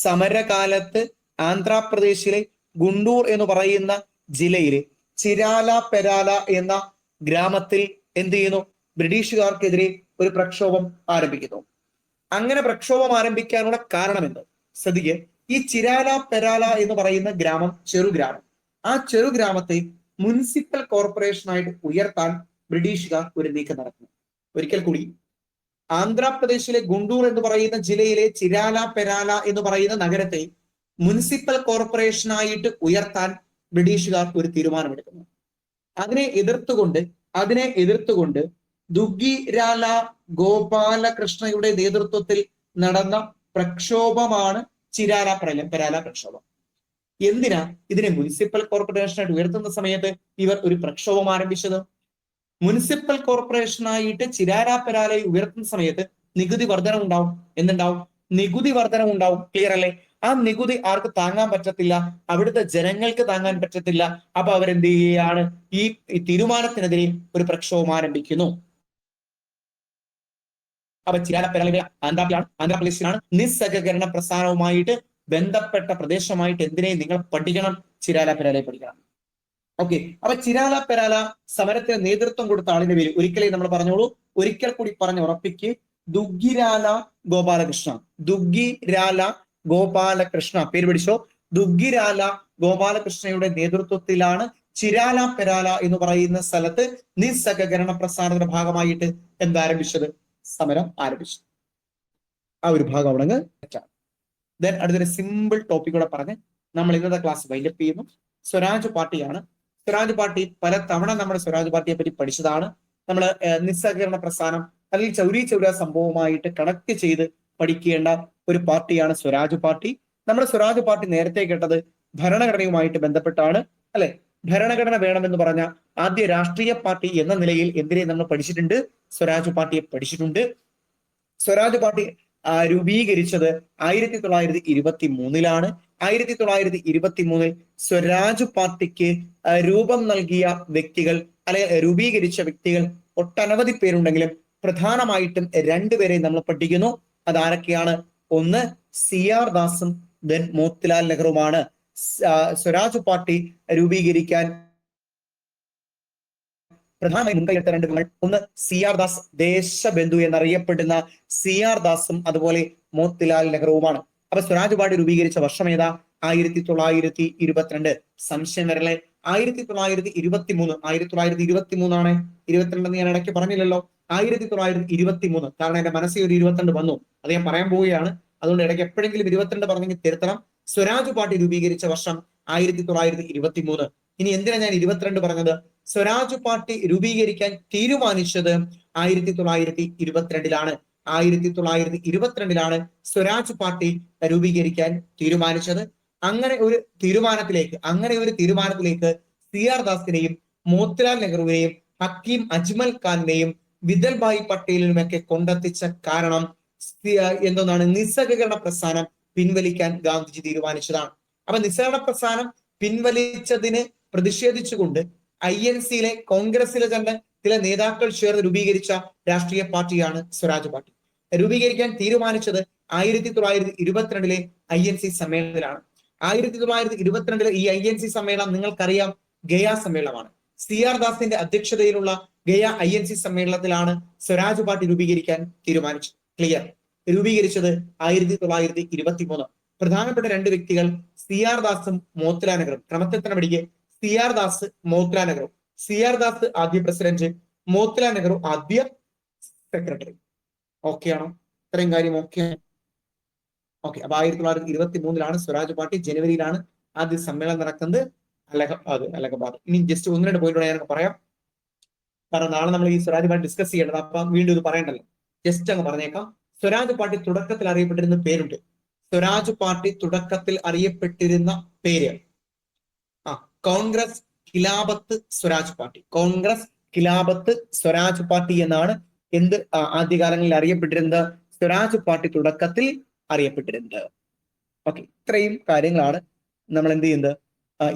സമരകാലത്ത് ആന്ധ്രാപ്രദേശിലെ ഗുണ്ടൂർ എന്ന് പറയുന്ന ജില്ലയിലെ ചിരാല പെരാല എന്ന ഗ്രാമത്തിൽ എന്ത് ചെയ്യുന്നു? ബ്രിട്ടീഷുകാർക്കെതിരെ ഒരു പ്രക്ഷോഭം ആരംഭിക്കുന്നു. അങ്ങനെ പ്രക്ഷോഭം ആരംഭിക്കാനുള്ള കാരണം എന്ത്? ശ്രദ്ധിക്ക്. ഈ ചിരാല പെരാല എന്ന് പറയുന്ന ഗ്രാമം ചെറുഗ്രാമം. ആ ചെറുഗ്രാമത്തെ മുനിസിപ്പൽ കോർപ്പറേഷനായിട്ട് ഉയർത്താൻ ബ്രിട്ടീഷുകാർ ഒരു നീക്കം നടത്തുന്നു. ഒരിക്കൽ കൂടി, ആന്ധ്രാപ്രദേശിലെ ഗുണ്ടൂർ എന്ന് പറയുന്ന ജില്ലയിലെ ചിരാല പെരാല എന്ന് പറയുന്ന നഗരത്തെ മുനിസിപ്പൽ കോർപ്പറേഷനായിട്ട് ഉയർത്താൻ ബ്രിട്ടീഷുകാർ ഒരു തീരുമാനമെടുക്കുന്നു. അതിനെ എതിർത്തുകൊണ്ട് ദുഗ്ഗിരാല ഗോപാലകൃഷ്ണയുടെ നേതൃത്വത്തിൽ നടന്ന പ്രക്ഷോഭമാണ് ചിരാല പെരാല പ്രക്ഷോഭം. എന്തിനാ ഇതിനെ മുനിസിപ്പൽ കോർപ്പറേഷനായിട്ട് ഉയർത്തുന്ന സമയത്ത് ഇവർ ഒരു പ്രക്ഷോഭം ആരംഭിച്ചത്? മുനിസിപ്പൽ കോർപ്പറേഷനായിട്ട് ചിരാല പെരാലയെ ഉയർത്തുന്ന സമയത്ത് നികുതി വർധന ഉണ്ടാവും. എന്തുണ്ടാവും? നികുതി വർധന ഉണ്ടാവും. ക്ലിയർ അല്ലേ? ആ നികുതി ആർക്ക് താങ്ങാൻ പറ്റത്തില്ല? അവിടുത്തെ ജനങ്ങൾക്ക് താങ്ങാൻ പറ്റത്തില്ല. അപ്പൊ അവരെന്ത് ചെയ്യുകയാണ്? ഈ തീരുമാനത്തിനെതിരെ ഒരു പ്രക്ഷോഭം ആരംഭിക്കുന്നു. അപ്പൊ ചിരാല പെരാല ആന്ധ്രാപ്രദേശിലാണ്. നിസ്സഹകരണ പ്രസ്ഥാനവുമായിട്ട് ബന്ധപ്പെട്ട പ്രദേശമായിട്ട് എന്തിനെ നിങ്ങൾ പഠിക്കണം? ചിരാല പെരാലയെ പഠിക്കണം. ഓക്കെ. അപ്പൊ ചിരാല പെരാല സമരത്തിന് നേതൃത്വം കൊടുത്ത ആളിന്റെ പേര് ഒരിക്കലേ നമ്മൾ പറഞ്ഞോളൂ, ഒരിക്കൽ കൂടി പറഞ്ഞ് ഉറപ്പിക്ക്. ദുഗ്ഗിരാല ഗോപാലകൃഷ്ണ. ദുഗ്ഗിരാല ഗോപാലകൃഷ്ണ, പേര് പിടിച്ചോ. ദുഗ്ഗിരാല ഗോപാലകൃഷ്ണയുടെ നേതൃത്വത്തിലാണ് ചിരാല പെരാല എന്ന് പറയുന്ന സ്ഥലത്ത് നിസ്സഹകരണ പ്രസ്ഥാനത്തിന്റെ ഭാഗമായിട്ട് എന്താരംഭിച്ചത്? സമരം ആരംഭിച്ചു. ആ ഒരു ഭാഗം അവിടെ തെറ്റാണ്. ദെൻ അടുത്തൊരു സിമ്പിൾ ടോപ്പിക് കൂടെ പറഞ്ഞ് നമ്മൾ ഇന്നത്തെ ക്ലാസ് വൈൻഡപ്പ് ചെയ്യുന്നു. സ്വരാജ് പാർട്ടിയാണ്. സ്വരാജ് പാർട്ടി പല തവണ നമ്മൾ സ്വരാജ് പാർട്ടിയെ പറ്റി പഠിച്ചതാണ്. നമ്മൾ നിസ്സഹകരണ പ്രസ്ഥാനം അല്ലെങ്കിൽ ചൗരി ചൗര സംഭവമായിട്ട് കണക്ട് ചെയ്ത് പഠിക്കേണ്ട ഒരു പാർട്ടിയാണ് സ്വരാജ് പാർട്ടി. നമ്മുടെ സ്വരാജ് പാർട്ടി നേരത്തെ കേട്ടത് ഭരണഘടനയുമായിട്ട് ബന്ധപ്പെട്ടാണ് അല്ലെ. ഭരണഘടന വേണമെന്ന് പറഞ്ഞ ആദ്യ രാഷ്ട്രീയ പാർട്ടി എന്ന നിലയിൽ എന്തിനെ നമ്മൾ പഠിച്ചിട്ടുണ്ട്? സ്വരാജ് പാർട്ടിയെ പഠിച്ചിട്ടുണ്ട്. സ്വരാജ് പാർട്ടി രൂപീകരിച്ചത് 1923 1923 സ്വരാജ് പാർട്ടിക്ക് രൂപം നൽകിയ വ്യക്തികൾ അല്ലെങ്കിൽ രൂപീകരിച്ച വ്യക്തികൾ ഒട്ടനവധി പേരുണ്ടെങ്കിലും പ്രധാനമായിട്ടും രണ്ടുപേരെ നമ്മൾ പഠിക്കുന്നു. അതാരൊക്കെയാണ്? ഒന്ന് CR ദാസും ദെൻ മോത്തിലാൽ നെഹ്റുവുമാണ്. സ്വരാജ് പാർട്ടി രൂപീകരിക്കാൻ പ്രധാനമായി മുൻകൈയെടുത്ത രണ്ട് പേരുകൾ, ഒന്ന് CR ദാസ്, ദേശബന്ധു എന്നറിയപ്പെടുന്ന CR ദാസും അതുപോലെ മോത്തിലാൽ നെഹ്റുവുമാണ്. അപ്പൊ സ്വരാജ് പാർട്ടി രൂപീകരിച്ച വർഷം ഏതാ? 1922. സംശയം വരല്ലേ? 1923. 1923 ആണ്. 22 ഞാൻ ഇടയ്ക്ക് പറഞ്ഞില്ലല്ലോ. 1923. കാരണം എന്റെ മനസ്സിൽ ഒരു 22 വന്നു, അത് ഞാൻ പറയാൻ പോവുകയാണ്. അതുകൊണ്ട് ഇടയ്ക്ക് എപ്പോഴെങ്കിലും 22 പറഞ്ഞെങ്കിൽ തിരുത്തണം. സ്വരാജ് പാർട്ടി രൂപീകരിച്ച വർഷം 1923. ഇനി എന്തിനാ ഞാൻ 22 പറഞ്ഞത്? സ്വരാജ് പാർട്ടി രൂപീകരിക്കാൻ തീരുമാനിച്ചത് 1922 1922 സ്വരാജ് പാർട്ടി രൂപീകരിക്കാൻ തീരുമാനിച്ചത്. അങ്ങനെ ഒരു തീരുമാനത്തിലേക്ക് CR ദാസിനെയും മോത്തിലാൽ നെഹ്റുവിനെയും ഹക്കീം അജ്മൽ ഖാനിനെയും വിതൽ ഭായ് പട്ടേലിനുമൊക്കെ കൊണ്ടെത്തിച്ച കാരണം എന്താണ്? നിസ്സഹകരണ പ്രസ്ഥാനം പിൻവലിക്കാൻ ഗാന്ധിജി തീരുമാനിച്ചതാണ്. അപ്പൊ നിസ്സഹകരണ പ്രസ്ഥാനം പിൻവലിച്ചതിന് പ്രതിഷേധിച്ചുകൊണ്ട് INC-യിലെ കോൺഗ്രസിലെ തന്നെ ചില നേതാക്കൾ ചേർന്ന് രൂപീകരിച്ച രാഷ്ട്രീയ പാർട്ടിയാണ് സ്വരാജ് പാർട്ടി. രൂപീകരിക്കാൻ തീരുമാനിച്ചത് 1922 INC സമ്മേളനത്തിലാണ്. 1922 ഈ INC സമ്മേളനം നിങ്ങൾക്കറിയാം, ഗയ സമ്മേളനമാണ്. CR ദാസിന്റെ അധ്യക്ഷതയിലുള്ള ഗയ INC സമ്മേളനത്തിലാണ് സ്വരാജ് പാർട്ടി രൂപീകരിക്കാൻ തീരുമാനിച്ചത്. ക്ലിയർ? രൂപീകരിച്ചത് 1923. പ്രധാനപ്പെട്ട രണ്ട് വ്യക്തികൾ CR ദാസും മോത്തിലാൽ നെഹ്റുവും. ക്രമത്തിൽ തന്നെ പഠിക്കുക. CR ദാസ്, മോത്തിലാൽ നെഹ്റു. CR ദാസ് ആദ്യ പ്രസിഡന്റ്, മോത്തിലാൽ നെഹ്റു ആദ്യ സെക്രട്ടറി. ഓക്കെ ആണോ? ഇത്രയും കാര്യം ഓക്കെ? ഓക്കെ. അപ്പൊ 1923 സ്വരാജ് പാർട്ടി. ജനുവരിയിലാണ് ആദ്യ സമ്മേളനം നടക്കുന്നത്, അലഹബാദ്. ഇനി ജസ്റ്റ് ഒന്ന് രണ്ട് പോയിന്റ് ഞാൻ പറയാം, കാരണം നാളെ നമ്മൾ ഈ സ്വരാജ് പാർട്ടി ഡിസ്കസ് ചെയ്യേണ്ടത്. അപ്പൊ വീണ്ടും ഇത് പറയണ്ടല്ലോ, ജസ്റ്റ് അങ്ങ് പറഞ്ഞേക്കാം. സ്വരാജ് പാർട്ടി തുടക്കത്തിൽ അറിയപ്പെട്ടിരുന്ന പേരുണ്ട്. സ്വരാജ് പാർട്ടി തുടക്കത്തിൽ അറിയപ്പെട്ടിരുന്ന പേര് കോൺഗ്രസ് ഖിലാഫത്ത് സ്വരാജ് പാർട്ടി. കോൺഗ്രസ് ഖിലാഫത്ത് സ്വരാജ് പാർട്ടി എന്നാണ് എന്ത് ആദ്യകാലങ്ങളിൽ അറിയപ്പെട്ടിരുന്നത്, സ്വരാജ് പാർട്ടി തുടക്കത്തിൽ അറിയപ്പെട്ടിരുന്നത്. ഓക്കെ, ഇത്രയും കാര്യങ്ങളാണ് നമ്മൾ എന്ത് ചെയ്യുന്നത്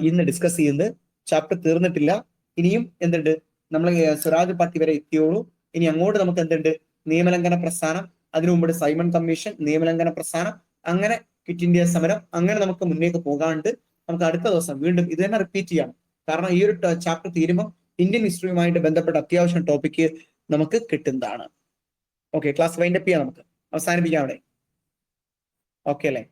ഇന്ന് ഡിസ്കസ് ചെയ്യുന്നത്. ചാപ്റ്റർ തീർന്നിട്ടില്ല, ഇനിയും എന്തുണ്ട്, നമ്മൾ സ്വരാജ് പാർട്ടി വരെ എത്തിയോളൂ. ഇനി അങ്ങോട്ട് നമുക്ക് എന്തുണ്ട്, നിയമലംഘന പ്രസ്ഥാനം, അതിനു മുമ്പ് സൈമൺ കമ്മീഷൻ, നിയമലംഘന പ്രസ്ഥാനം, അങ്ങനെ ക്വിറ്റ് ഇന്ത്യ സമരം, അങ്ങനെ നമുക്ക് മുന്നേക്ക് പോകാണ്ട് നമുക്ക് അടുത്ത ദിവസം വീണ്ടും ഇത് തന്നെ റിപ്പീറ്റ് ചെയ്യണം. കാരണം ഈ ഒരു ചാപ്റ്റർ തീരുമ്പോൾ ഇന്ത്യൻ ഹിസ്റ്ററിയുമായിട്ട് ബന്ധപ്പെട്ട അത്യാവശ്യം ടോപ്പിക്ക് നമുക്ക് കിട്ടുന്നതാണ്. ഓക്കെ, ക്ലാസ് വൈൻഡപ്പ് ചെയ്യാം, നമുക്ക് അവസാനിപ്പിക്കാം അവിടെ. ഓക്കെ അല്ലേ?